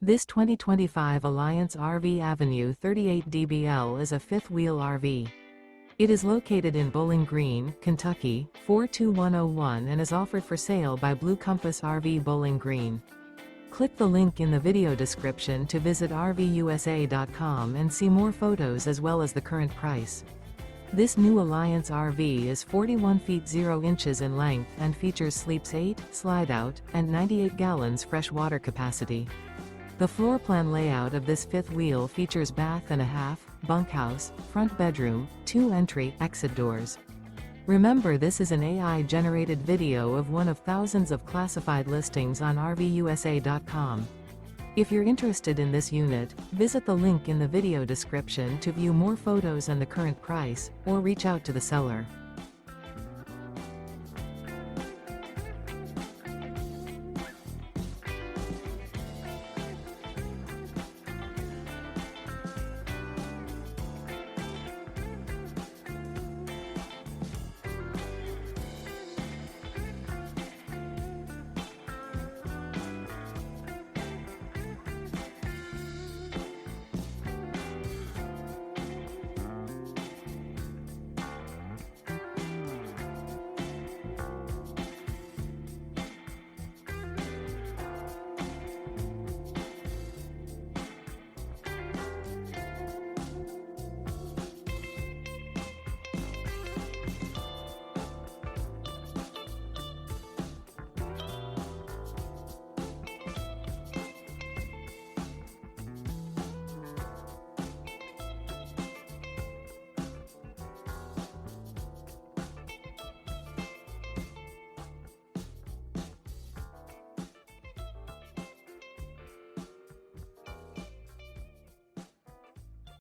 This 2025 Alliance RV Avenue 38 DBL is a fifth-wheel RV. It is located in Bowling Green, Kentucky, 42101 and is offered for sale by Blue Compass RV Bowling Green. Click the link in the video description to visit RVUSA.com and see more photos as well as the current price. This new Alliance RV is 41 feet 0 inches in length and features sleeps 8, slide-out, and 98 gallons fresh water capacity. The floor plan layout of this fifth wheel features bath and a half, bunkhouse, front bedroom, 2 entry/exit doors. Remember, this is an AI-generated video of one of thousands of classified listings on RVUSA.com. If you're interested in this unit, visit the link in the video description to view more photos and the current price, or reach out to the seller.